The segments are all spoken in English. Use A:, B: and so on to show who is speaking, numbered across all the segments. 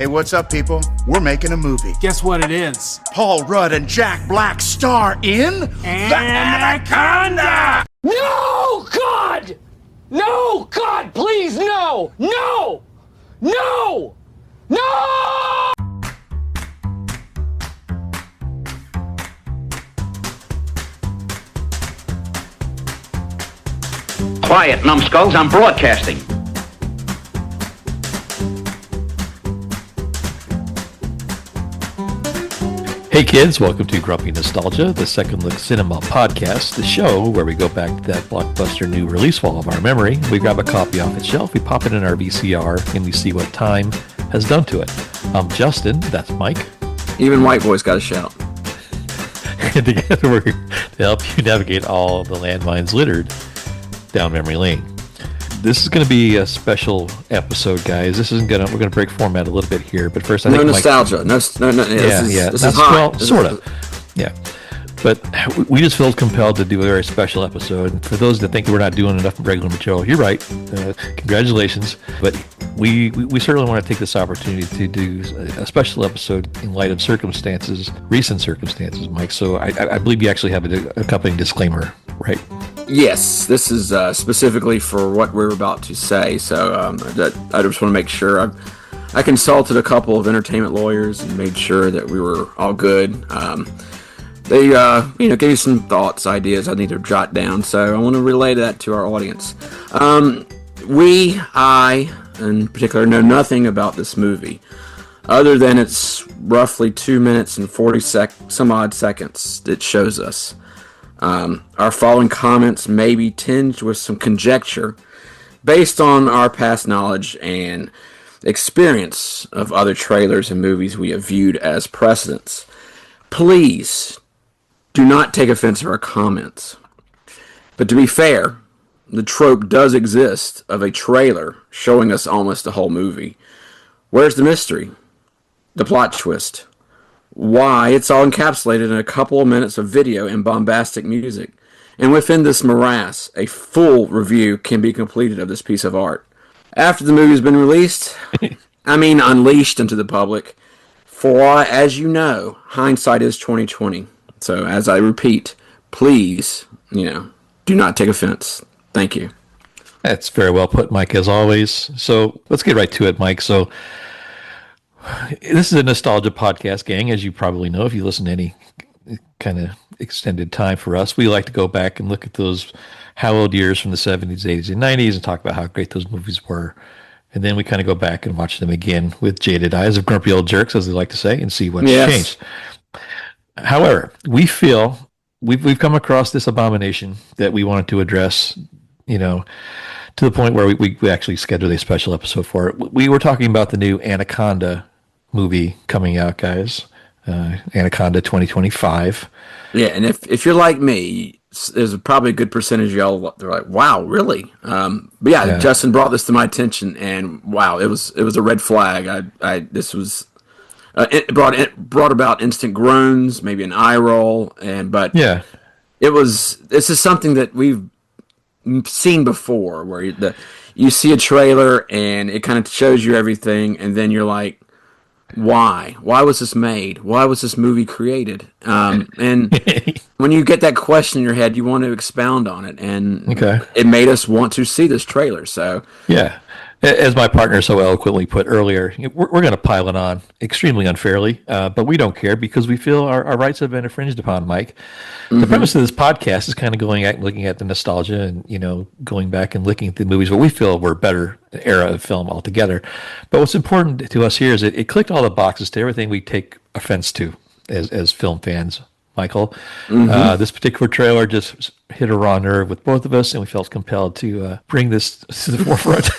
A: Hey, what's up, people? We're making a movie.
B: Guess what it is?
A: Paul Rudd and Jack Black star in The Anaconda!
C: No, God! No, God, please, no! No! No! No!
D: Quiet, numbskulls, I'm broadcasting.
E: Hey kids, welcome to Grumpy Nostalgia, the Second Look Cinema podcast, the show where we go back to that blockbuster new release wall of our memory. We grab a copy off its shelf, we pop it in our VCR, and we see what time has done to it. I'm Justin, that's Mike.
F: Even white boys got a shout.
E: And together we're to help you navigate all the landmines littered down memory lane. This is going to be a special episode, guys. We're going to break format a little bit here, but first I think
F: nostalgia. This is hot.
E: Well, sort of. Yeah. But we just felt compelled to do a very special episode. And for those that think we're not doing enough regular material, you're right. Congratulations. But we certainly want to take this opportunity to do a special episode in light of recent circumstances, Mike. So I believe you actually have an accompanying disclaimer, right?
F: Yes, this is specifically for what we're about to say. So I just want to make sure. I consulted a couple of entertainment lawyers and made sure that we were all good. They gave me some thoughts, ideas I need to jot down. So I want to relay that to our audience. I in particular know nothing about this movie, other than it's roughly 2 minutes and 40 some odd seconds it shows us. Our following comments may be tinged with some conjecture based on our past knowledge and experience of other trailers and movies we have viewed as precedents. Please do not take offense to our comments. But to be fair, the trope does exist of a trailer showing us almost the whole movie. Where's the mystery? The plot twist? Why, it's all encapsulated in a couple of minutes of video and bombastic music. And within this morass, a full review can be completed of this piece of art. After the movie's been released, unleashed into the public, for as you know, hindsight is 20/20. So as I repeat, please, do not take offense. Thank you.
E: That's very well put, Mike, as always. So let's get right to it, Mike. So this is a nostalgia podcast, gang, as you probably know if you listen to any kind of extended time for us. We like to go back and look at those hallowed years from the 70s, 80s, and 90s and talk about how great those movies were. And then we kind of go back and watch them again with jaded eyes of grumpy old jerks, as they like to say, and see what's changed. However, we feel we've come across this abomination that we wanted to address, to the point where we actually scheduled a special episode for it. We were talking about the new Anaconda movie coming out, guys. Anaconda 2025.
F: Yeah, and if you're like me, there's probably a good percentage of y'all. They're like, "Wow, really?" But yeah, Justin brought this to my attention, and wow, it was a red flag. It brought about instant groans, maybe an eye roll, this is something that we've seen before, where you see a trailer and it kind of shows you everything, and then you're like, why was this made? Why was this movie created? And when you get that question in your head, you want to expound on it, and it made us want to see this trailer. So
E: as my partner so eloquently put earlier, we're going to pile it on extremely unfairly, but we don't care because we feel our rights have been infringed upon, Mike. Mm-hmm. The premise of this podcast is kind of looking at the nostalgia and, going back and looking at the movies what we feel were better era of film altogether. But what's important to us here is it clicked all the boxes to everything we take offense to as film fans, Michael. Mm-hmm. This particular trailer just hit a raw nerve with both of us, and we felt compelled to bring this to the forefront.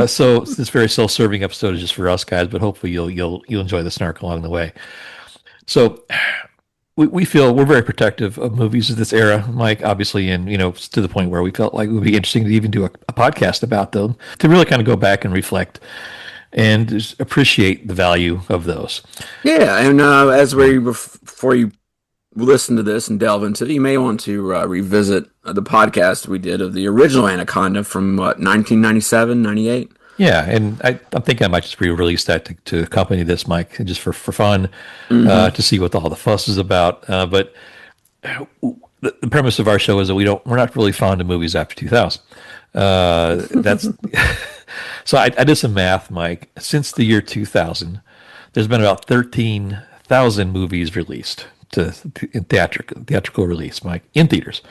E: So this very self-serving episode is just for us guys, but hopefully you'll enjoy the snark along the way. So we feel we're very protective of movies of this era, Mike, obviously, and to the point where we felt like it would be interesting to even do a podcast about them, to really kind of go back and reflect and just appreciate the value of those.
F: Yeah, and before you listen to this and delve into it, you may want to revisit the podcast we did of the original Anaconda from 1997, 98?
E: Yeah, and I'm thinking I might just re-release that to accompany this, Mike, just for fun, to see what all the fuss is about. But the premise of our show is that we're not really fond of movies after 2000. That's so I did some math, Mike. Since the year 2000, there's been about 13,000 movies released in theatrical release, Mike, in theaters.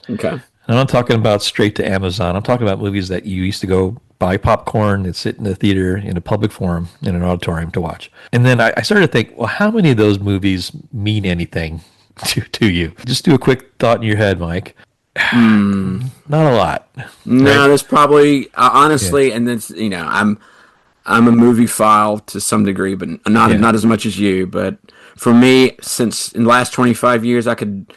F: Okay.
E: And I'm not talking about straight to Amazon. I'm talking about movies that you used to go buy popcorn and sit in the theater in a public forum in an auditorium to watch. And then I started to think, well, how many of those movies mean anything to you? Just do a quick thought in your head, Mike. Not a lot.
F: No,
E: right?
F: there's probably honestly, and then I'm a movie file to some degree, but not as much as you. But for me, since in the last 25 years, I could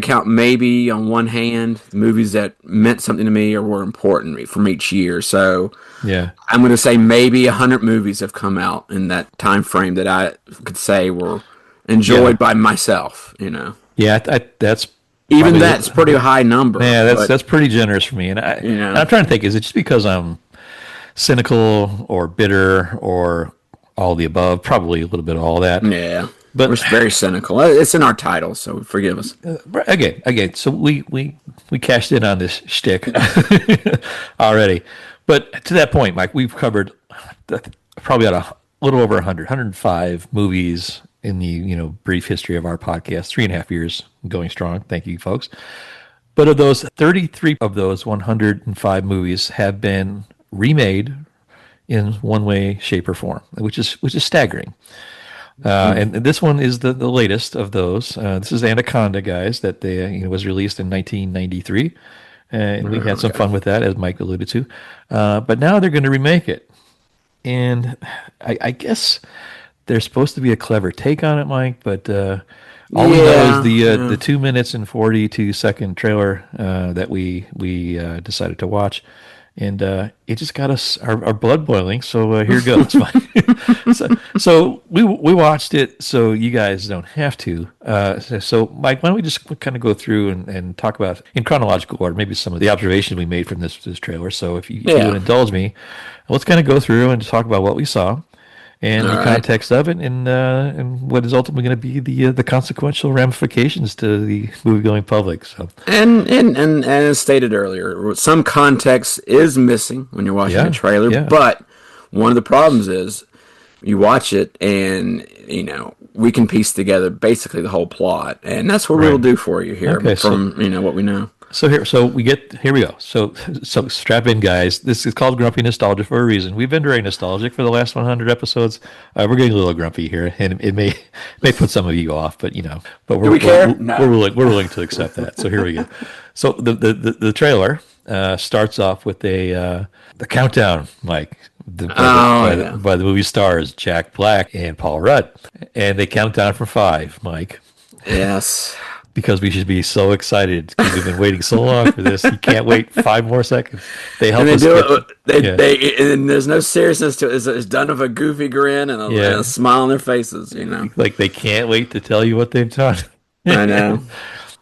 F: count maybe on one hand movies that meant something to me or were important from each year. So
E: Yeah.
F: I'm going to say maybe 100 movies have come out in that time frame that I could say were enjoyed by myself.
E: Yeah, that's
F: Even
E: probably
F: that's a pretty high number.
E: Yeah,
F: but,
E: that's pretty generous for me. And I'm trying to think, is it just because I'm cynical or bitter or all the above? Probably a little bit of all that.
F: Yeah.
E: But
F: we're very cynical. It's in our title, so forgive us.
E: Again. So we cashed in on this shtick already. But to that point, Mike, we've covered probably a little over 105 movies in the brief history of our podcast. 3.5 years going strong. Thank you, folks. But of those, 33 of those 105 movies have been remade in one way, shape, or form, which is staggering. And this one is the latest of those. This is Anaconda, guys, that was released in 1993. And we had some fun with that, as Mike alluded to. But now they're going to remake it. And I guess there's supposed to be a clever take on it, Mike, but all we know is the 2 minutes and 42-second trailer that we decided to watch. And it just got us our blood boiling. So here goes. so we watched it, so you guys don't have to. So Mike, why don't we just kind of go through and talk about in chronological order, maybe some of the observations we made from this trailer. So if you would indulge me, let's kind of go through and talk about what we saw and the context of it, and what is ultimately going to be the consequential ramifications to the movie-going public. So,
F: and as stated earlier, some context is missing when you're watching a trailer.
E: Yeah.
F: But one of the problems is you watch it, and we can piece together basically the whole plot, and that's what we'll do for you here from what we know.
E: So here we go. So strap in, guys. This is called Grumpy Nostalgia for a reason. We've been very nostalgic for the last 100 episodes. We're getting a little grumpy here, and it may put some of you off, but we're willing to accept that. So here we go. So the trailer starts off with the countdown, Mike. By the movie stars Jack Black and Paul Rudd, and they count down from 5, Mike.
F: Yes.
E: Because we should be so excited because we've been waiting so long for this. You can't wait 5 more seconds. They help us.
F: And there's no seriousness to it. It's done with a goofy grin and a smile on their faces.
E: Like they can't wait to tell you what they've done.
F: I know.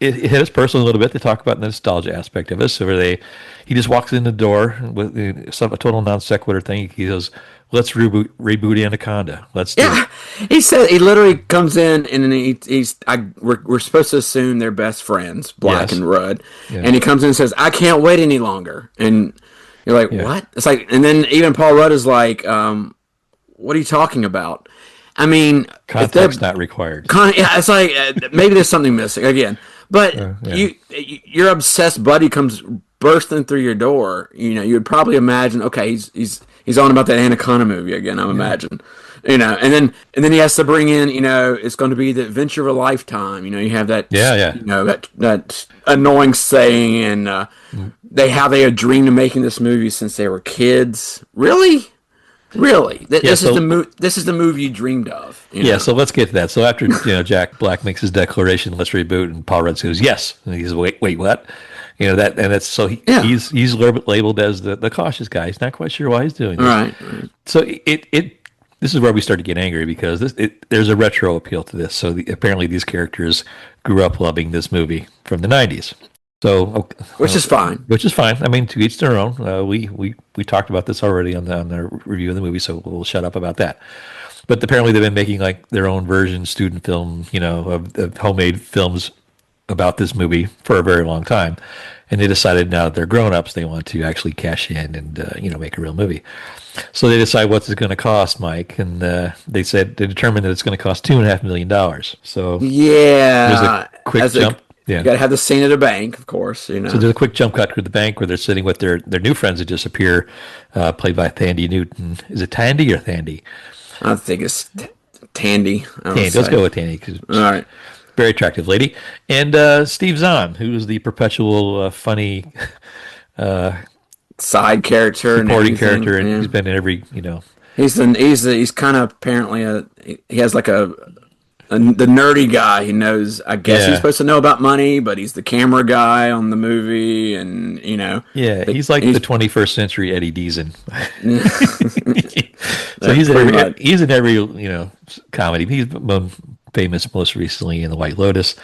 E: It hit us personally a little bit to talk about the nostalgia aspect of it. So he just walks in the door with a total non sequitur thing. He goes, "Let's reboot Anaconda. Let's do it."
F: He literally comes in and we're supposed to assume they're best friends, Black and Rudd, and he comes in and says, "I can't wait any longer." And you're like, "What?" It's like, and then even Paul Rudd is like, "What are you talking about?" I mean,
E: context not required.
F: It's like maybe there's something missing again. But your obsessed buddy comes bursting through your door. You would probably imagine, okay, he's on about that Anaconda movie again. I'm imagining, and then he has to bring in, it's going to be the adventure of a lifetime. You have that, that annoying saying, and they had dreamed of making this movie since they were kids. Really. This is the movie you dreamed of.
E: So let's get to that. So after Jack Black makes his declaration, let's reboot, and Paul Rudd says yes, and he says, wait, what? That's so he's a little bit labeled as the cautious guy. He's not quite sure why he's doing this.
F: Right.
E: So this is where we start to get angry because there's a retro appeal to this. So apparently these characters grew up loving this movie from the 90s. So,
F: Which is fine.
E: Which is fine. I mean, to each their own. We talked about this already on the review of the movie, so we'll shut up about that. But apparently, they've been making like their own version student film, of homemade films about this movie for a very long time, and they decided now that they're grown-ups, they want to actually cash in and make a real movie. So they decide what's it going to cost, Mike, and they determined that it's going to cost $2.5 million. So
F: yeah,
E: there's a quick jump.
F: You got to have the scene at a bank, of course.
E: So there's a quick jump cut to the bank where they're sitting with their new friends that just appear, played by Thandie Newton. Is it Tandy or Thandie?
F: I think it's Tandy.
E: Tandy. Let's go with Tandy.
F: All right.
E: Very attractive lady. And Steve Zahn, who is the perpetual funny
F: side character,
E: supporting character, and he's been in every,
F: He's kind of apparently he has like the nerdy guy. He knows, I guess he's supposed to know about money, but he's the camera guy on the movie, and
E: Yeah, he's like the 21st century Eddie Deason. So he's in every comedy. He's famous most recently in The White Lotus,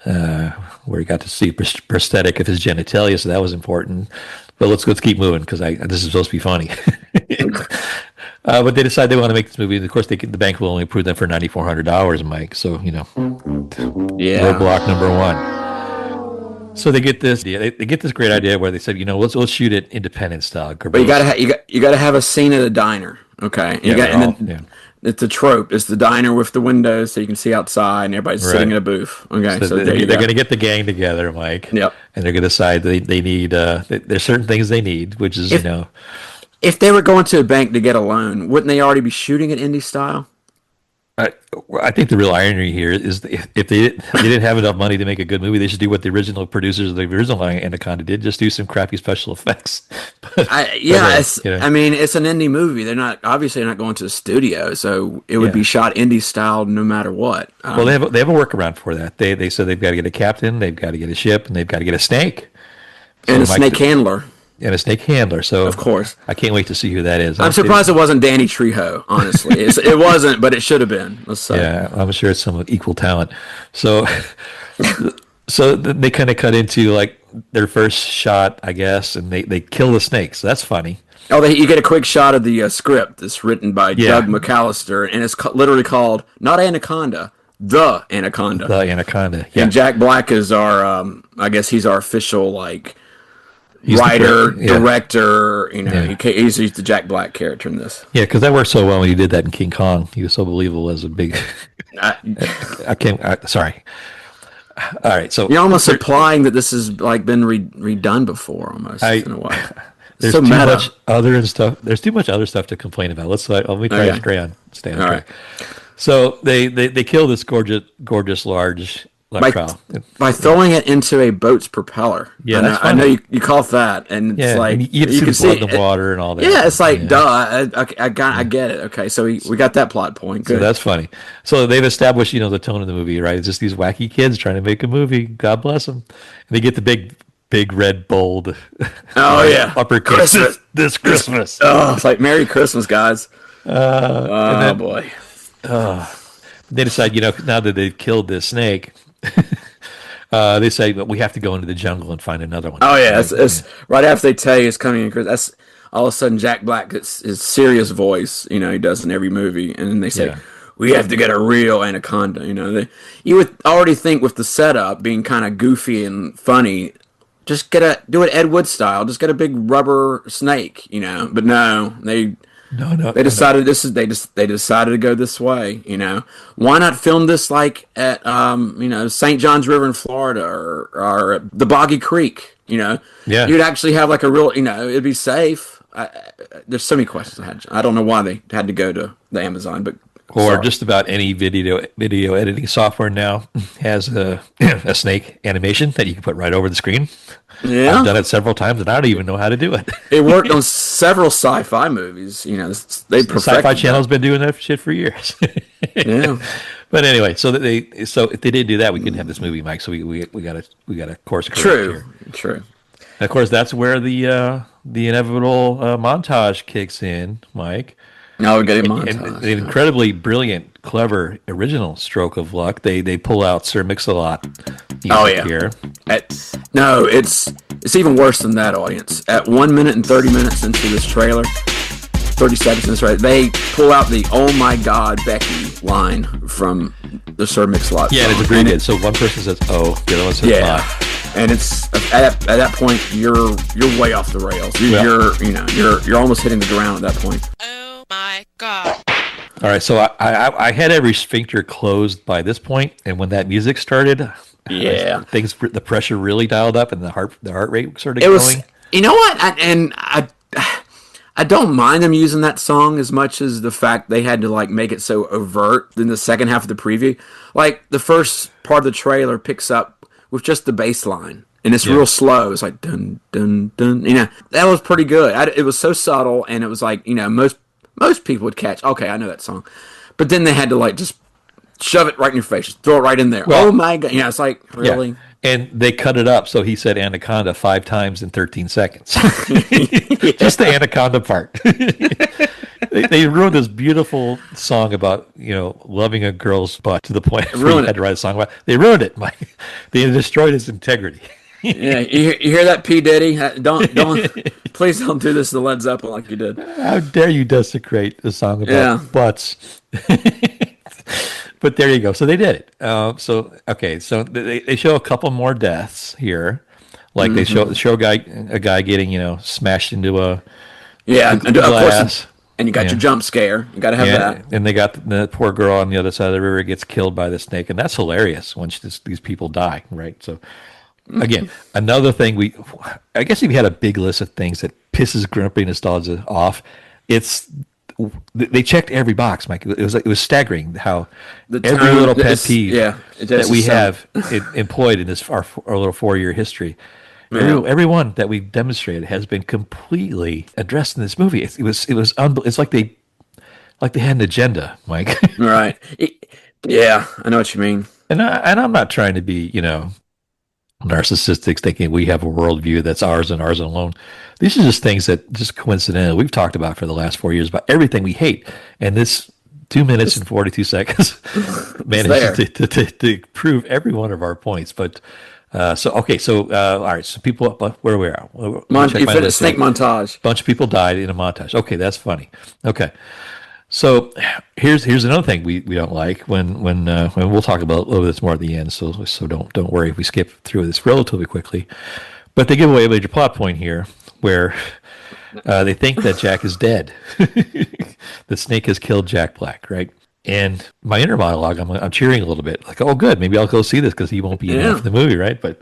E: where he got to see prosthetic of his genitalia, so that was important. But let's keep moving because this is supposed to be funny. But they decide they want to make this movie, and of course, the bank will only approve them for $9,400, Mike. So roadblock number one. So they get this. They get this great idea where they said, let's shoot it independent style.
F: But you gotta have a scene at a diner, okay? It's a trope. It's the diner with the windows so you can see outside and everybody's sitting in a booth. Okay,
E: so they're going to get the gang together, Mike.
F: Yep.
E: And they're going to decide they need. There's certain things they need, which is
F: If they were going to a bank to get a loan, wouldn't they already be shooting it indie style?
E: I think the real irony here is if they didn't have enough money to make a good movie, they should do what the original producers of the original Anaconda did: just do some crappy special effects.
F: I mean, it's an indie movie. They're not going to the studio, so it would be shot indie style no matter what.
E: Well, they have a workaround for that. They said they've got to get a captain, they've got to get a ship, and they've got to get a snake
F: and a snake handler.
E: And a snake handler. So
F: of course,
E: I can't wait to see who that is.
F: I'm surprised it wasn't Danny Trejo. Honestly, it wasn't, but it should have been. Let's say.
E: Yeah, I'm sure it's someone equal talent. So, they kind of cut into like their first shot, I guess, and they kill the snake. So that's funny.
F: Oh, you get a quick shot of the script that's written by Doug McAllister, and it's literally called not Anaconda, The Anaconda.
E: The Anaconda. Yeah.
F: And Jack Black is our, I guess he's our official he's writer, director, he's the Jack Black character in this.
E: Yeah, because that worked so well when he did that in King Kong. He was so believable as a big... sorry. All right, so...
F: You're almost implying that this has been redone before, almost, in a way.
E: There's
F: so
E: too
F: meta.
E: much other stuff. There's too much other stuff to complain about. Let me try to stay on track.
F: Right.
E: So they kill this gorgeous large...
F: by throwing it into a boat's propeller.
E: Yeah,
F: I know you call that, and it's
E: you can see the water and all that.
F: Yeah, it's duh. I get it. Okay, so we got that plot point. Good.
E: So that's funny. So they've established, the tone of the movie, right? It's just these wacky kids trying to make a movie. God bless them. And they get the big red bold.
F: Oh yeah,
E: uppercut this Christmas.
F: Oh, it's like Merry Christmas, guys. Boy.
E: They decide, now that they've killed this snake. They say, but we have to go into the jungle and find another one.
F: Oh yeah, it's right after they tell you it's coming in. That's all of a sudden Jack Black gets his serious voice. He does in every movie, and then they say we have to get a real anaconda. You would already think with the setup being kind of goofy and funny, just do it Ed Wood style. Just get a big rubber snake. But no, they decided they decided to go this way. Why not film this at St. John's River in Florida or the Boggy Creek? You'd actually have a real it'd be safe. There's so many questions I don't know why they had to go to the Amazon, but
E: just about any video editing software now has a snake animation that you can put right over the screen.
F: Yeah,
E: I've done it several times, and I don't even know how to do it.
F: It worked on several sci-fi movies. They
E: the Sci-Fi Channel's been doing that shit for years.
F: Yeah,
E: but anyway, so if they didn't do that, we couldn't have this movie, Mike. So we got a course correct here.
F: True.
E: And of course, that's where the inevitable montage kicks in, Mike.
F: No, we got a
E: And
F: montage.
E: an incredibly brilliant, clever, original stroke of luck. They pull out Sir Mix-a-Lot music here.
F: No, it's even worse than that, audience. At 1 minute and 30 minutes into this trailer, 30 seconds in this, right? They pull out the "Oh my God, Becky" line from the Sir Mix-a-Lot song.
E: Yeah, and it's abbreviated. So one person says "oh," the other one says
F: yeah. And it's at that point you're way off the rails. You're almost hitting the ground at that point.
B: Oh my God.
E: All right, so I had every sphincter closed by this point, and when that music started,
F: Yeah,
E: the pressure really dialed up, and the heart rate started
F: it
E: going.
F: was. You know what? I don't mind them using that song as much as the fact they had to like make it so overt in the second half of the preview. Like the first part of the trailer picks up with just the bass line, and it's real slow. It's like dun dun dun. You know, that was pretty good. It was so subtle, and it was like, you know, most people would catch. Okay, I know that song, but then they had to like just shove it right in your face, just throw it right in there.
E: Well,
F: oh my God! Yeah, it's like really.
E: Yeah. And they cut it up, so he said Anaconda 5 times in 13 seconds. Just the Anaconda part. They ruined this beautiful song about, you know, loving a girl's butt to the point where you had to write a song about it. They ruined it, Mike. They destroyed his integrity.
F: Yeah, you hear that, P. Diddy? Don't please don't do this to Led Zeppelin like you did.
E: How dare you desecrate a song about butts? But there you go. So they did it. So they show a couple more deaths here, like they show a guy getting, you know, smashed into a
F: glass. Of course, and you got your jump scare. You got to have that.
E: And they got the poor girl on the other side of the river gets killed by the snake, and that's hilarious when these people die, right? So again, another thing I guess if you had a big list of things that pisses grumpy nostalgia off, they checked every box, Mike. It was staggering how every little pet peeve that we have employed in this our little 4-year history. Yeah. Every one that we've demonstrated has been completely addressed in this movie. It's like they had an agenda, Mike.
F: Right. Yeah, I know what you mean.
E: And I'm not trying to be, you know, narcissistic, thinking we have a worldview that's ours and ours alone. These are just things that just coincidentally we've talked about for the last 4 years about everything we hate, and this 2 minutes and 42 seconds manages to prove every one of our points. But all right, so people, where we are,
F: you finished snake montage.
E: Bunch of people died in a montage. Okay, that's funny. Okay. So here's another thing we don't like when we'll talk about a little bit more at the end. So don't worry if we skip through this relatively quickly. But they give away a major plot point here where they think that Jack is dead. The snake has killed Jack Black, right? And my inner monologue, I'm cheering a little bit, like, oh, good, maybe I'll go see this because he won't be in half the movie, right? But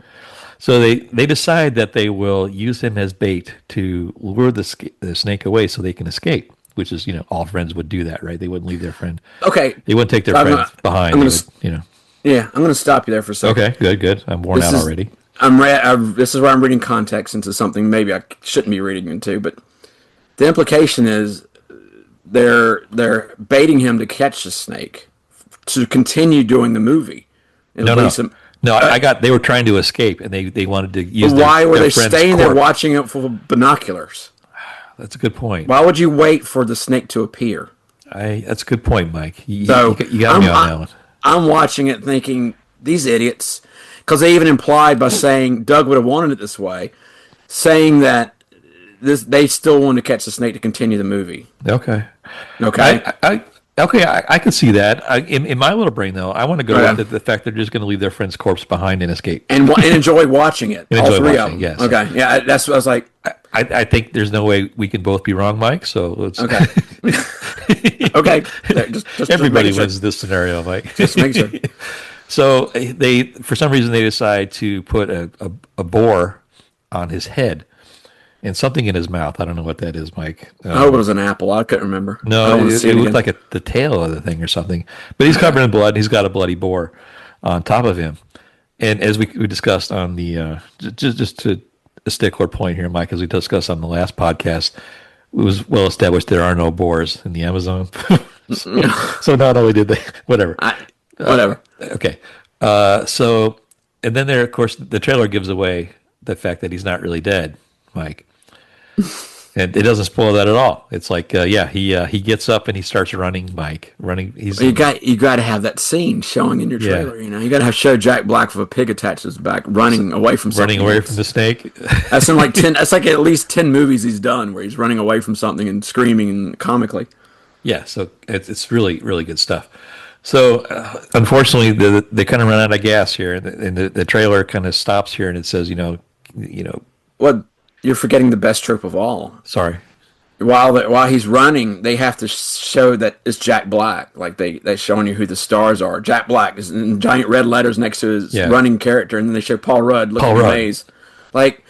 E: so they decide that they will use him as bait to lure the snake away so they can escape. Which is, you know, all friends would do that, right? They wouldn't leave their friend.
F: Okay.
E: They wouldn't take their friend behind.
F: Yeah, I'm going to stop you there for a second.
E: Okay, good. I'm worn out already.
F: This is where I'm reading context into something maybe I shouldn't be reading into, but the implication is they're baiting him to catch the snake to continue doing the movie.
E: No. They were trying to escape, and they wanted to use.
F: Why were they staying there watching it for binoculars?
E: That's a good point.
F: Why would you wait for the snake to appear?
E: That's a good point, Mike. You got me on that one.
F: I'm watching it thinking, these idiots, because they even implied by saying Doug would have wanted it this way, saying that they still want to catch the snake to continue the movie.
E: Okay. I can see that. In my little brain, though, I want to go with the fact they're just going to leave their friend's corpse behind and escape.
F: And enjoy watching it. All three of them.
E: Yes.
F: Okay. Yeah, that's what I was like.
E: I think there's no way we can both be wrong, Mike. So let's.
F: Okay. Okay. Just
E: everybody wins this scenario, Mike.
F: Just make sure.
E: So for some reason, they decide to put a boar on his head and something in his mouth. I don't know what that is, Mike.
F: I hope it was an apple. I couldn't remember.
E: No, it looked like the tail of the thing or something. But he's covered in blood. And he's got a bloody boar on top of him. And as we discussed on the just to a stickler point here, Mike, as we discussed on the last podcast, it was well established there are no boars in the Amazon. so not only did they, whatever. Okay. So, and then of course, the trailer gives away the fact that he's not really dead, Mike. And it doesn't spoil that at all. It's like, he gets up and he starts running, Mike. Running.
F: You got to have that scene showing in your trailer. You know, you got to show Jack Black with a pig attached to his back, running away from something.
E: Running away from the snake.
F: That's in like 10. That's like at least 10 movies he's done where he's running away from something and screaming and comically.
E: Yeah, so it's really, really good stuff. So, unfortunately, they kind of run out of gas here, and the trailer kind of stops here, and it says,
F: Well, you're forgetting the best trope of all.
E: Sorry.
F: While he's running, they have to show that it's Jack Black. Like they're showing you who the stars are. Jack Black is in giant red letters next to his running character, and then they show Paul Rudd looking amazed. Like,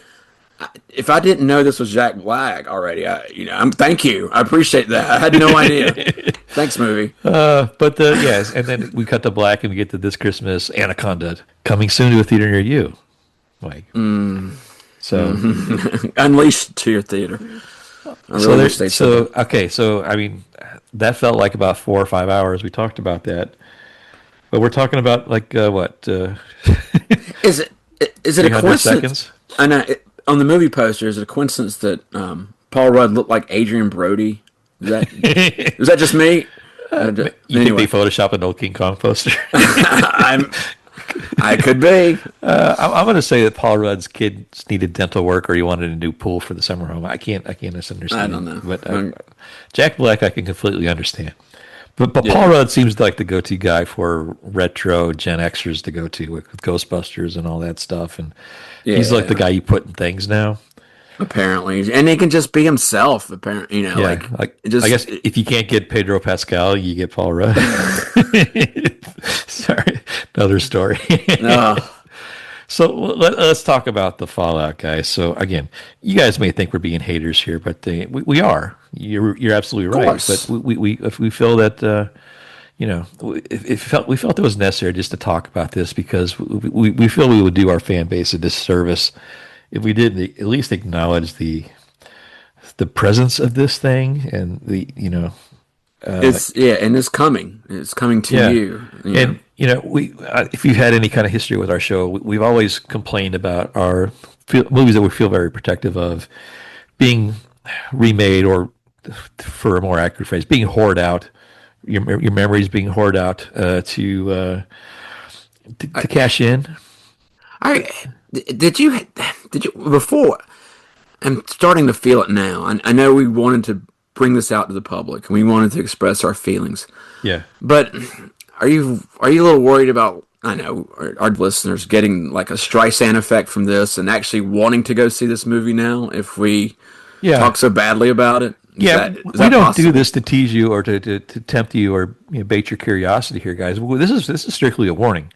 F: if I didn't know this was Jack Black already, thank you. I appreciate that. I had no idea. Thanks, movie.
E: Yes, and then we cut to black and we get to this Christmas, Anaconda, coming soon to a theater near you. Like, so
F: unleashed to your theater.
E: So I mean, that felt like about 4 or 5 hours. We talked about that, but we're talking about like what?
F: Is it a coincidence?
E: Seconds?
F: I know. On the movie poster, is it a coincidence that Paul Rudd looked like Adrian Brody? Is that just me?
E: You think they photoshopped an old King Kong poster?
F: I could be.
E: I'm going to say that Paul Rudd's kids needed dental work, or he wanted a new pool for the summer home. I can't understand.
F: I don't know.
E: But Jack Black, I can completely understand. But Paul Rudd seems like the go-to guy for retro Gen Xers to go to with Ghostbusters and all that stuff, and he's like the guy you put in things now.
F: Apparently, and he can just be himself. Apparently, I
E: guess if you can't get Pedro Pascal, you get Paul Rudd. Sorry, another story. So let's talk about the fallout, guys. So again, you guys may think we're being haters here, but we are. You're absolutely right. But we feel that we felt it was necessary just to talk about this because we feel we would do our fan base a disservice if we didn't at least acknowledge the presence of this thing and
F: it's coming. It's coming to you.
E: And if you've had any kind of history with our show, we've always complained about our movies that we feel very protective of being remade, or for a more accurate phrase, being hoarded out. Your memories being hoarded out to cash in. Did you
F: before? I'm starting to feel it now. I know we wanted to bring this out to the public, and we wanted to express our feelings.
E: Yeah.
F: But are you a little worried about, I know, our listeners getting like a Streisand effect from this and actually wanting to go see this movie now if we talk so badly about it?
E: We don't do this to tease you or to tempt you or bait your curiosity here, guys. This is strictly a warning.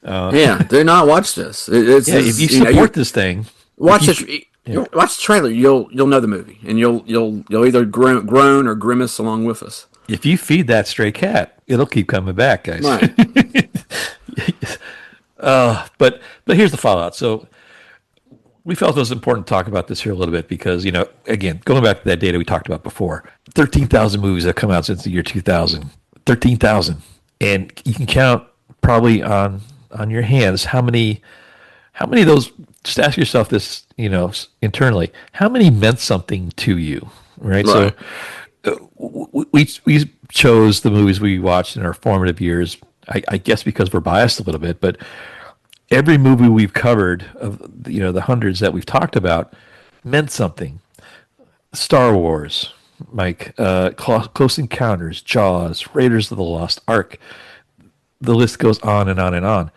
F: Do not watch this.
E: If you support this thing,
F: watch this. Watch the trailer. You'll know the movie, and you'll either groan or grimace along with us.
E: If you feed that stray cat, it'll keep coming back, guys.
F: Right.
E: But here's the fallout. So we felt it was important to talk about this here a little bit because, again, going back to that data we talked about before, 13,000 movies have come out since the year 2000. 13,000. And you can count probably on your hands how many of those, just ask yourself this, internally, how many meant something to you, right? So we chose the movies we watched in our formative years, I guess because we're biased a little bit, but every movie we've covered of the hundreds that we've talked about meant something. Star Wars, Mike, Close Encounters, Jaws, Raiders of the Lost Ark. The list goes on and on and on.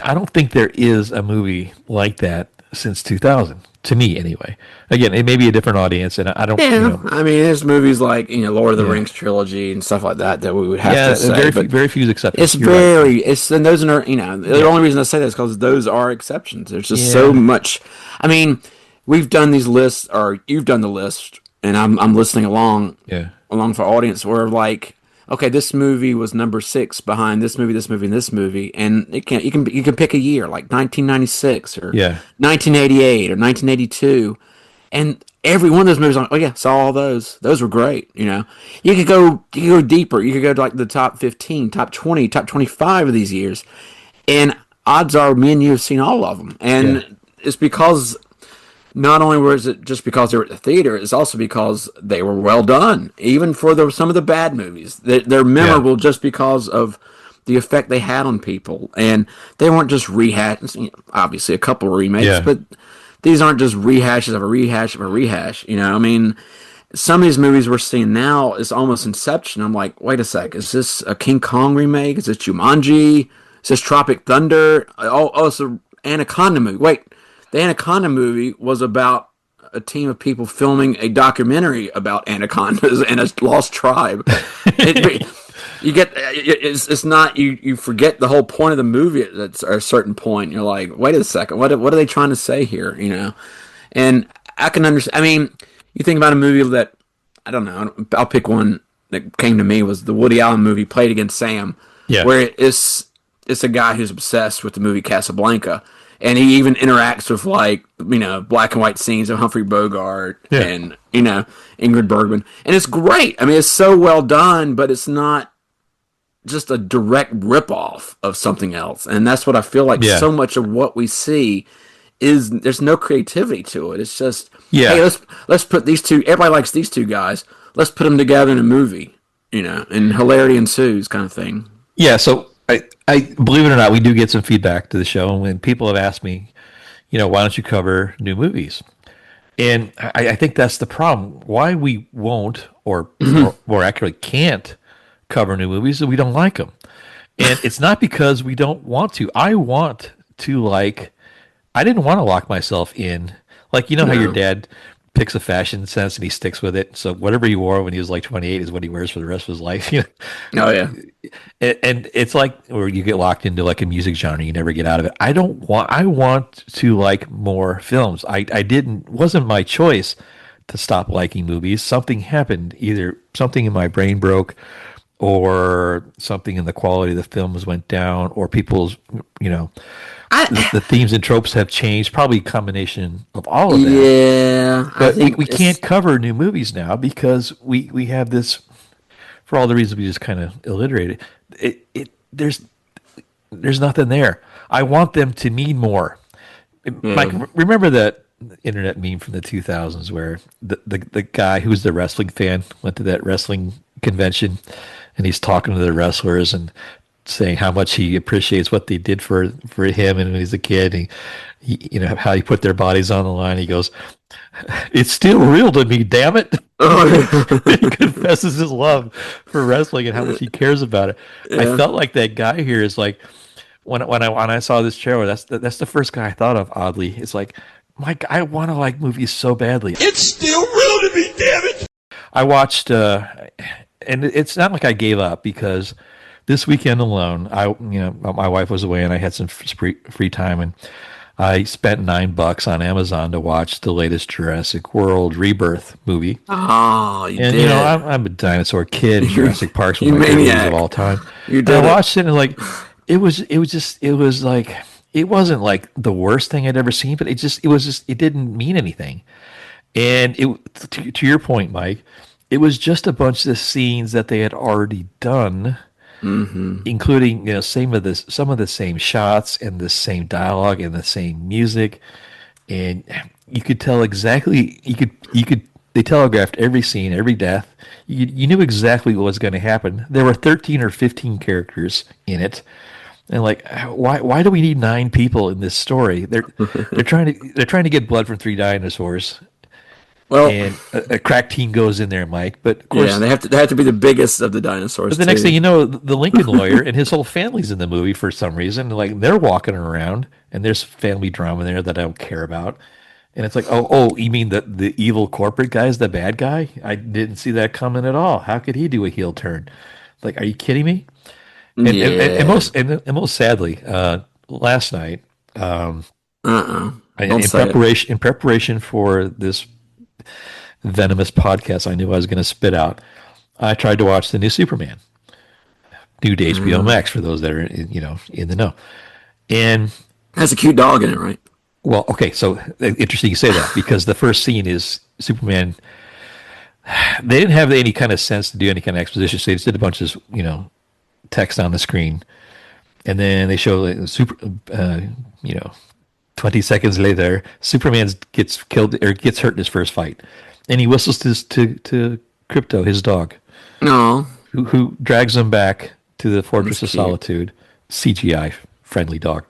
E: I don't think there is a movie like that since 2000, to me anyway. Again, it may be a different audience, and I don't.
F: I mean, there's movies like Lord of the Rings trilogy and stuff like that we would have to say.
E: Very few exceptions.
F: And those are the only reason I say that is because those are exceptions. There's just so much. I mean, we've done these lists, or you've done the list, and I'm listening along for audience. Where like, okay, this movie was number 6 behind this movie, and this movie, and you can pick a year like 1996 or 1988 or 1982, and every one of those movies, saw all those. Those were great. You could go deeper. You could go to like the top 15, top 20, top 25 of these years, and odds are me and you have seen all of them, and it's because not only was it just because they were at the theater, it's also because they were well done. Even for some of the bad movies, they're memorable just because of the effect they had on people, and they weren't just rehashes. Obviously, a couple remakes, but these aren't just rehashes of a rehash of a rehash. I mean, some of these movies we're seeing now is almost Inception. I'm like, wait a sec, is this a King Kong remake? Is this Jumanji? Is this Tropic Thunder? Oh, it's an Anaconda movie. Wait. The Anaconda movie was about a team of people filming a documentary about anacondas and a lost tribe. It's not you forget the whole point of the movie at a certain point. You're like, wait a second, what are they trying to say here? And I can understand. I mean, you think about a movie that I don't know. I'll pick one that came to me was the Woody Allen movie Played Against Sam, where it's a guy who's obsessed with the movie Casablanca. And he even interacts with, black and white scenes of Humphrey Bogart and, Ingrid Bergman. And it's great. I mean, it's so well done, but it's not just a direct ripoff of something else. And that's what I feel like so much of what we see is there's no creativity to it. It's just, hey, let's put these two, everybody likes these two guys. Let's put them together in a movie, and hilarity ensues kind of thing.
E: Yeah, so I believe it or not, we do get some feedback to the show, and when people have asked me, why don't you cover new movies? And I think that's the problem. Why we won't, or more accurately, can't cover new movies is we don't like them. And it's not because we don't want to. I want to I didn't want to lock myself in. How your dad picks a fashion sense and he sticks with it. So whatever he wore when he was 28 is what he wears for the rest of his life.
F: Oh yeah.
E: And it's where you get locked into a music genre, you never get out of it. I want to like more films. Wasn't my choice to stop liking movies. Something happened, either something in my brain broke or something in the quality of the films went down, or people's, the themes and tropes have changed, probably a combination of all of that.
F: Yeah.
E: But we can't cover new movies now because we have this, for all the reasons we just kind of alliterated. There's nothing there. I want them to mean more. Mike, remember that internet meme from the 2000s where the guy who's the wrestling fan went to that wrestling convention and he's talking to the wrestlers and saying how much he appreciates what they did for him and when he's a kid. And he how he put their bodies on the line. He goes, "It's still real to me, damn it." He confesses his love for wrestling and how much he cares about it. I felt like that guy here is when I saw this trailer, that's the first guy I thought of. Oddly, it's Mike, I want to like movies so badly.
A: It's still real to me, damn it.
E: I watched, and it's not like I gave up because this weekend alone, my wife was away and I had some free time, and I spent $9 on Amazon to watch the latest Jurassic World Rebirth movie.
F: Oh, you
E: and
F: did.
E: I'm a dinosaur kid. Jurassic Park's one of my favorite movies of all time.
F: You did.
E: And I watched it and it wasn't like the worst thing I'd ever seen, but it didn't mean anything. And to your point, Mike, it was just a bunch of scenes that they had already done, including some of the same shots and the same dialogue and the same music, and you could tell exactly. They telegraphed every scene, every death. You knew exactly what was going to happen. There were 13 or 15 characters in it. And why do we need 9 people in this story? They're trying to get blood from 3 dinosaurs. Well, and a crack team goes in there, Mike. But of course,
F: they have to be the biggest of the dinosaurs.
E: But the next thing you know, the Lincoln lawyer and his whole family's in the movie for some reason. They're walking around, and there's family drama there that I don't care about. And it's oh, you mean the evil corporate guy's the bad guy? I didn't see that coming at all. How could he do a heel turn? Are you kidding me? And most sadly, last night, in preparation for this venomous podcast I knew I was going to spit out, I tried to watch the new Superman, new to HBO Max for those that are in the know, and
F: has a cute dog in it, right?
E: Well, okay, so interesting you say that because the first scene is Superman. They didn't have any kind of sense to do any kind of exposition, so they just did a bunch of text on the screen, and then they show 20 seconds later, Superman gets killed or gets hurt in his first fight, and he whistles to Crypto, his dog,
F: No.
E: who drags him back to the Fortress of
F: That's cute.
E: Solitude, CGI friendly dog,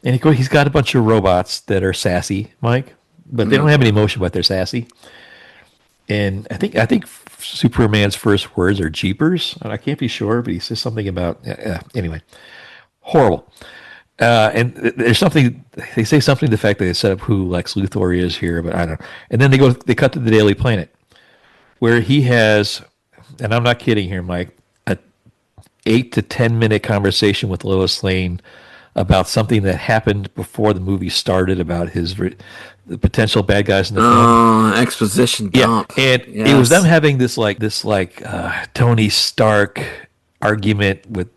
E: and he's got a bunch of robots that are sassy, Mike, but they don't have any emotion, but they're sassy. And I think Superman's first words are "jeepers," and I can't be sure, but he says something about anyway, horrible. And there's something they say something to the fact that they set up who Lex Luthor is here, but I don't know. And then they cut to the Daily Planet, where he has, and I'm not kidding here, Mike, a 8 to 10 minute conversation with Lois Lane about something that happened before the movie started about the potential bad guys in the film.
F: Exposition dump.
E: Yeah, and it was them having this Tony Stark argument with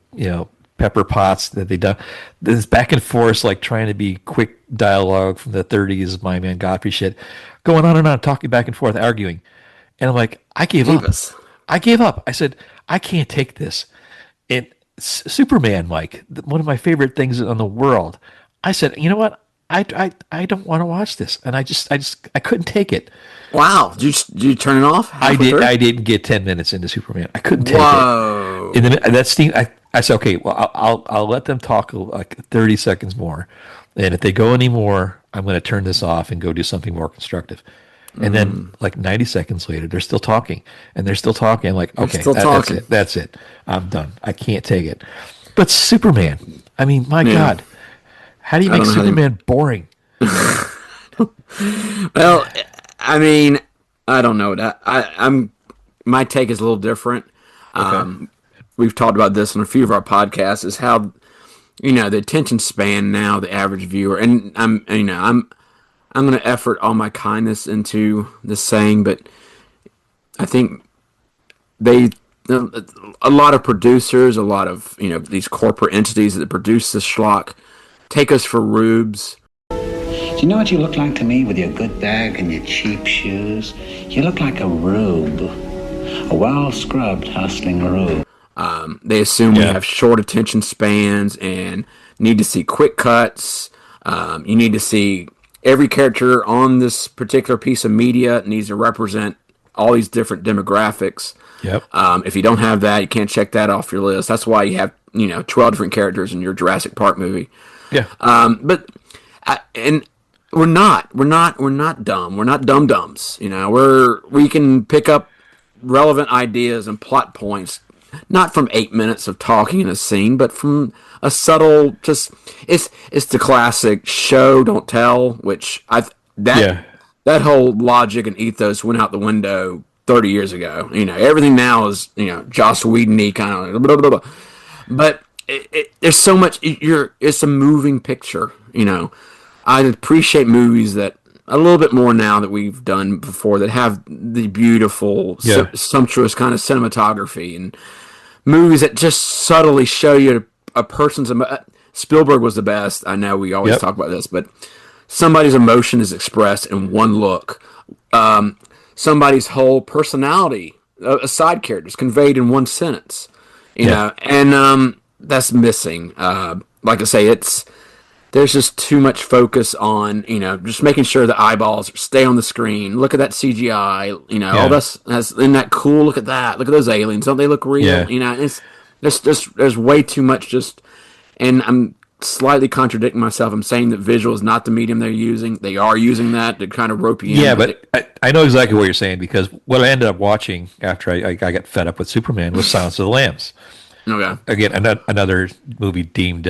E: Pepper Potts that they done this back and forth, like trying to be quick dialogue from the 30s, my man Godfrey shit, going on and on, talking back and forth, arguing, and I'm like, I gave up. I gave up. I said, I can't take this. And Superman, Mike, one of my favorite things in the world. I said, you know what? I don't want to watch this, and I couldn't take it.
F: Wow! Did you turn it off?
E: I didn't get 10 minutes into Superman. I couldn't take it. And then that scene, I said, okay, well, I'll let them talk like 30 seconds more, and if they go any more, I'm going to turn this off and go do something more constructive. And then, like 90 seconds later, they're still talking, and they're still talking. I'm like, okay, that's it. I'm done. I can't take it. But Superman, I mean, my God, how do you make Superman boring?
F: Well, I mean, I don't know. My take is a little different. Okay. We've talked about this on a few of our podcasts. Is how the attention span now, the average viewer, and I'm going to effort all my kindness into this saying, but I think a lot of producers, a lot of these corporate entities that produce this schlock, take us for rubes.
G: Do you know what you look like to me with your good bag and your cheap shoes? You look like a rube, a well-scrubbed, hustling rube.
F: They assume we have short attention spans and need to see quick cuts. You need to see every character on this particular piece of media needs to represent all these different demographics.
E: Yep.
F: If you don't have that, you can't check that off your list. That's why you have 12 different characters in your Jurassic Park movie.
E: Yeah.
F: And we're not dumb. We're not dum-dums. We can pick up relevant ideas and plot points, not from 8 minutes of talking in a scene, but from a subtle, it's the classic show, don't tell, which that whole logic and ethos went out the window 30 years ago. Everything now is, Joss Whedon-y kind of, blah, blah, blah. But there's so much, it's a moving picture, I appreciate movies that a little bit more now that we've done before that have the beautiful, sumptuous kind of cinematography and movies that just subtly show you a person's Spielberg was the best. I know we always talk about this, but somebody's emotion is expressed in one look. Somebody's whole personality, a side character, is conveyed in one sentence. You know, and that's missing. Like I say, there's just too much focus on just making sure the eyeballs stay on the screen. Look at that CGI. All this isn't that cool? Look at that. Look at those aliens. Don't they look real? There's way too much and I'm slightly contradicting myself. I'm saying that visual is not the medium they're using. They are using that to kind of rope you in.
E: Yeah, but I know exactly what you're saying, because what I ended up watching after I got fed up with Superman was Silence of the Lambs.
F: Okay.
E: Again, another movie deemed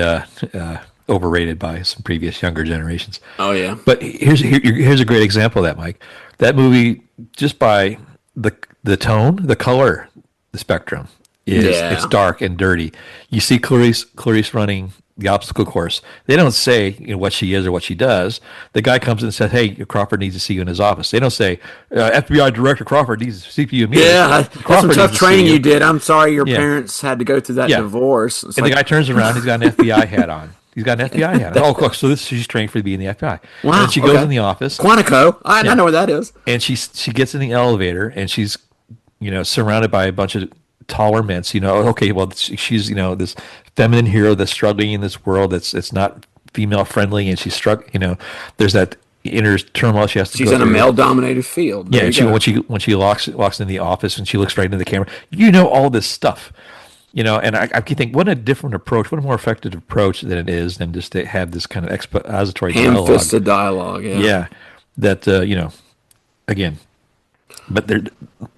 E: overrated by some previous younger generations.
F: Oh yeah.
E: But here's a great example of that, Mike. That movie, just by the tone, the color, the spectrum, it's dark and dirty. You see Clarice running the obstacle course. They don't say what she is or what she does. The guy comes in and says, "Hey, Crawford needs to see you in his office." They don't say, "FBI Director Crawford needs to see you immediately."
F: Yeah, that's some tough training you did. I'm sorry your parents had to go through that divorce.
E: And the guy turns around. He's got an FBI hat on. He's got an FBI hat on. Oh, so she's trained for being the FBI.
F: Wow.
E: And then she goes in the office.
F: Quantico. I know where that is.
E: And she gets in the elevator, and she's surrounded by a bunch of taller men. So, okay, well, she's this feminine hero that's struggling in this world that's not female friendly, and she's struck. There's that inner turmoil she has to.
F: She's
E: go
F: in a
E: through.
F: male-dominated field.
E: Yeah, when she walks in the office and she looks right into the camera, all this stuff. And I keep thinking, what a different approach, what a more effective approach than it is than just to have this kind of expository dialogue.
F: Ham-fisted dialogue, yeah.
E: Yeah, that again, but the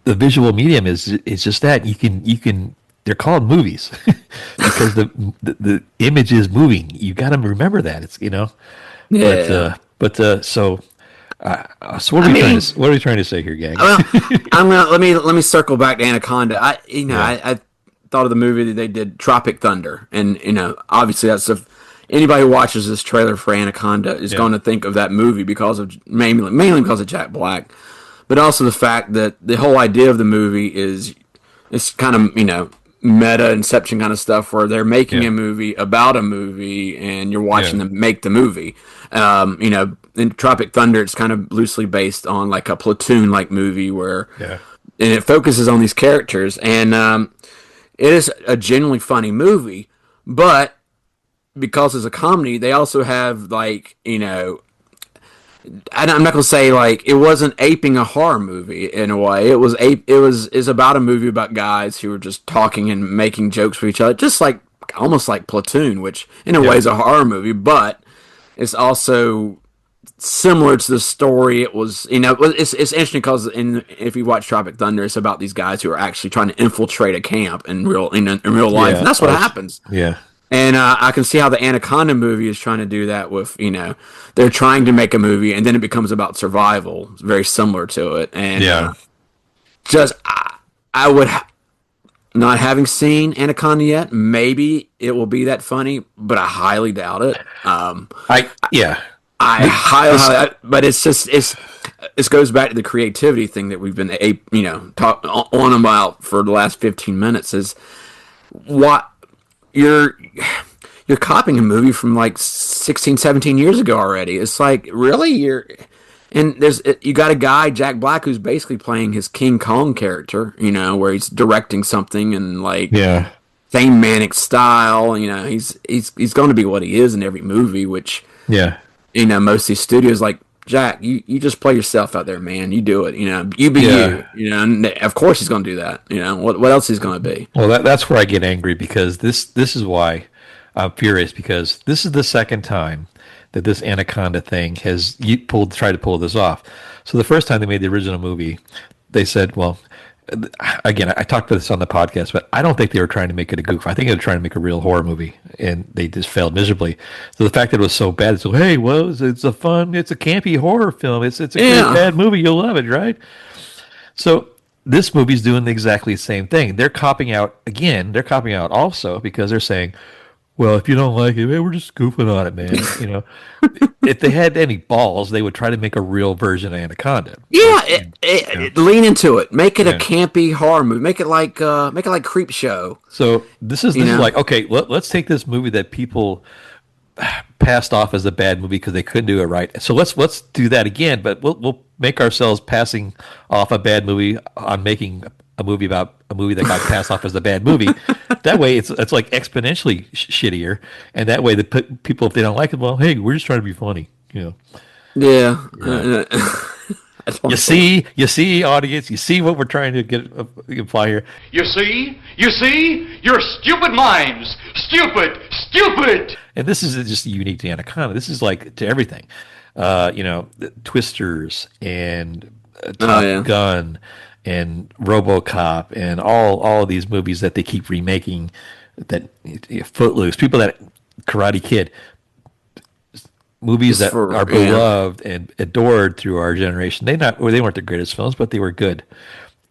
E: visual medium is just that you can. They're called movies because the image is moving. You got to remember that
F: Yeah.
E: So what are we trying to say here, gang?
F: Well, let me circle back to Anaconda. I thought of the movie that they did, Tropic Thunder, and obviously anybody who watches this trailer for Anaconda is going to think of that movie because of mainly because of Jack Black, but also the fact that the whole idea of the movie is it's kind of meta inception kind of stuff where they're making a movie about a movie and you're watching them make the movie. In Tropic Thunder, it's kind of loosely based on like a Platoon like movie where and it focuses on these characters, and it is a genuinely funny movie, but because it's a comedy, they also have I'm not gonna say like it wasn't aping a horror movie in a way. It's about a movie about guys who were just talking and making jokes with each other, just like almost like Platoon, which in a way is a horror movie, but it's also similar to the story. It was it's interesting because if you watch Tropic Thunder, it's about these guys who are actually trying to infiltrate a camp in real life, and that's what happens.
E: Yeah.
F: And I can see how the Anaconda movie is trying to do that with, they're trying to make a movie and then it becomes about survival. It's very similar to it. And I would, not having seen Anaconda yet, maybe it will be that funny, but I highly doubt it. I highly, but it's just, this goes back to the creativity thing that we've been, talking on about for the last 15 minutes is what, you're copying a movie from like 16, 17 years ago already. It's like, really? You got a guy, Jack Black, who's basically playing his King Kong character, where he's directing something and same manic style. He's going to be what he is in every movie, which most of these studios like, Jack, you just play yourself out there, man. You do it, you be you, and of course he's going to do that. What else he's going to be?
E: Well, that's where I get angry because this is why I'm furious, because this is the second time that this Anaconda thing has tried to pull this off. So the first time they made the original movie, they said, well, again, I talked about this on the podcast, but I don't think they were trying to make it a goof. I think they were trying to make a real horror movie, and they just failed miserably. So the fact that it was so bad, it's like, hey, well, it's a campy horror film. It's a great bad movie. You'll love it, right? So this movie's doing exactly the same thing. They're copying out again. They're copying out also because they're saying, well, if you don't like it, man, we're just goofing on it, man. If they had any balls, they would try to make a real version of Anaconda.
F: Yeah, lean into it. Make it a campy horror movie. Make it like Creep Show.
E: So this is like, okay, let's take this movie that people passed off as a bad movie because they couldn't do it right. So let's do that again, but we'll make ourselves passing off a bad movie on making a movie about a movie that got passed off as a bad movie. That way, it's like exponentially shittier, and that way the people, if they don't like it, well, hey, we're just trying to be funny,
F: Yeah.
E: You see, audience, you see what we're trying to imply here.
A: You see, your stupid minds, stupid.
E: And this is just unique to Anaconda. This is like to everything, Twisters and Top Gun and RoboCop and all of these movies that they keep remaking, that Footloose, Karate Kid, movies that are beloved and adored through our generation. They weren't the greatest films, but they were good.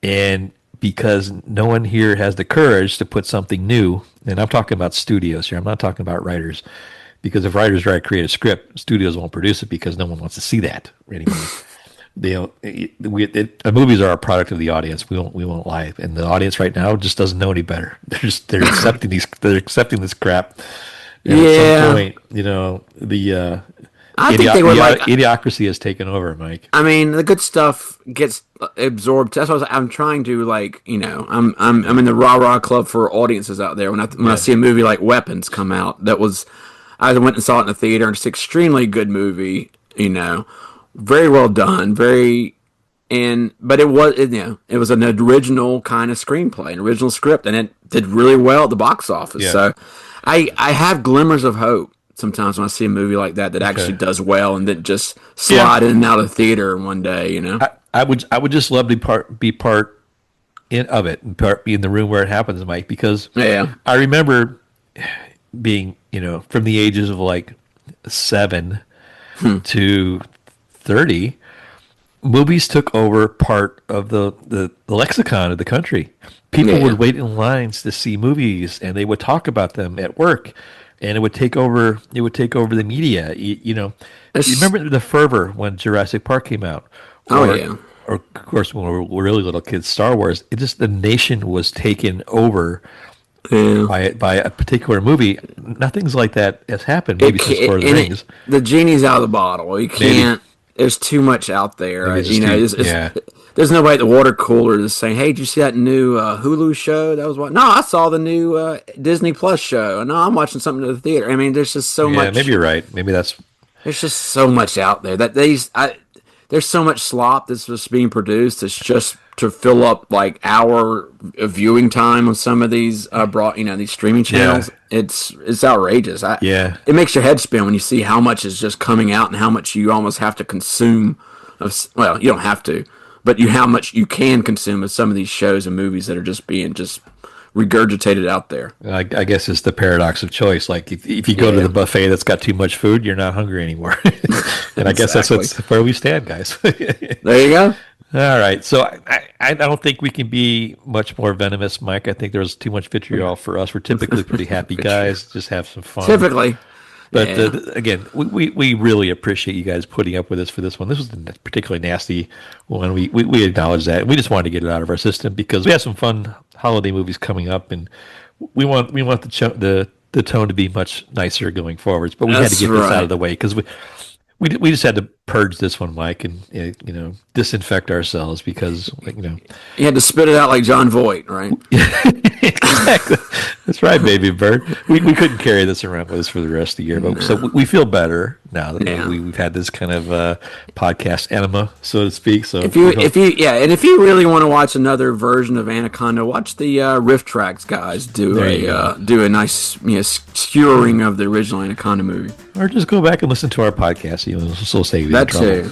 E: And because no one here has the courage to put something new, and I'm talking about studios here, I'm not talking about writers, because if writers write a creative script, studios won't produce it because no one wants to see that anymore. Movies are a product of the audience. We won't lie, and the audience right now just doesn't know any better. They're accepting this crap. And at some point, idiocracy has taken over, Mike.
F: I mean, the good stuff gets absorbed. That's what I'm trying to I'm in the rah-rah club for audiences out there. When I see a movie like Weapons come out, that was, I went and saw it in the theater, and it's an extremely good movie. Very well done. But it was an original kind of screenplay, an original script, and it did really well at the box office.
E: Yeah.
F: So I have glimmers of hope sometimes when I see a movie like that actually does well and didn't just slide in and out of the theater in one day.
E: I would just love to be part of it and be in the room where it happens, Mike, because I remember being, from the ages of like 7 to 30, movies took over part of the lexicon of the country. People would wait in lines to see movies, and they would talk about them at work, and it would take over the media. You remember the fervor when Jurassic Park came out? Or of course, when we were really little kids, Star Wars. The nation was taken over by a particular movie. Nothing's like that has happened. Maybe since Lord of the Rings.
F: The genie's out of the bottle. You can't. There's too much out there. There's nobody at the water cooler that's saying, "Hey, did you see that new Hulu show? That was what?" No, I saw the new Disney Plus show. No, I'm watching something at the theater. I mean, there's just so much.
E: Yeah, maybe you're right. Maybe there's
F: just so much out there that there's so much slop that's just being produced. It's just to fill up like hour of viewing time on some of these these streaming channels. It's outrageous. It makes your head spin when you see how much is just coming out and how much you almost have to consume. You don't have to, but how much you can consume of some of these shows and movies that are just being regurgitated out there.
E: I guess it's the paradox of choice. Like if you go to the buffet that's got too much food, you're not hungry anymore. And I guess that's where we stand, guys.
F: There you go.
E: All right. So I don't think we can be much more venomous, Mike. I think there's too much vitriol for us. We're typically pretty happy guys. Just have some fun.
F: Typically.
E: But again, we really appreciate you guys putting up with us for this one. This was a particularly nasty one. We acknowledge that. We just wanted to get it out of our system because we have some fun holiday movies coming up, and we want the tone to be much nicer going forwards. But we had to get this out of the way because we just had to purge this one, Mike, and disinfect ourselves because
F: you had to spit it out like John Voight, right?
E: Exactly. That's right, baby bird. We couldn't carry this around with us for the rest of the year, but so we feel better now that we've had this kind of podcast enema, so to speak. So
F: if you really want to watch another version of Anaconda, watch the Riff Tracks guys do a nice skewering of the original Anaconda movie,
E: or just go back and listen to our podcast. So save you
F: that
E: trouble.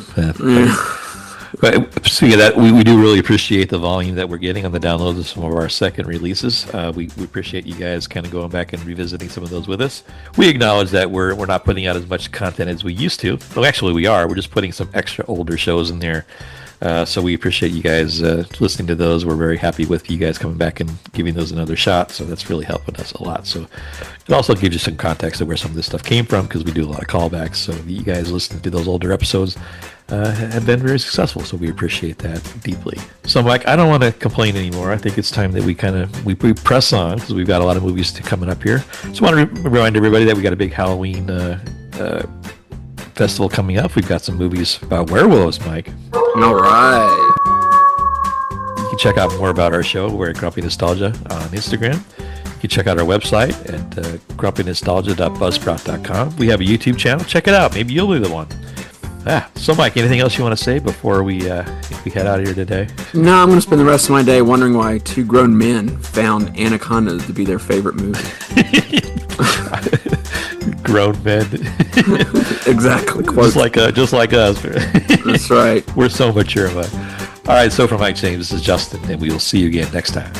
E: But speaking of that, we do really appreciate the volume that we're getting on the downloads of some of our second releases. We appreciate you guys kind of going back and revisiting some of those with us. We acknowledge that we're not putting out as much content as we used to. Well, actually, we are. We're just putting some extra older shows in there. So we appreciate you guys listening to those. We're very happy with you guys coming back and giving those another shot. So that's really helping us a lot. So it also gives you some context of where some of this stuff came from because we do a lot of callbacks. So you guys listening to those older episodes have been very successful. So we appreciate that deeply. So Mike, I don't want to complain anymore. I think it's time that we press on because we've got a lot of movies coming up here. So I want to remind everybody that we got a big Halloween festival coming up. We've got some movies about werewolves, Mike.
F: All right.
E: You can check out more about our show. We're at Grumpy Nostalgia on Instagram. You can check out our website at grumpynostalgia.buzzsprout.com. We have a YouTube channel. Check it out. Maybe you'll be the one. So Mike, anything else you want to say before we head out of here today?
F: No, I'm going to spend the rest of my day wondering why two grown men found Anaconda to be their favorite movie.
E: Grown men.
F: Exactly.
E: Just like us.
F: That's right.
E: We're so mature, Mike. All right, so for Mike James, this is Justin, and we will see you again next time.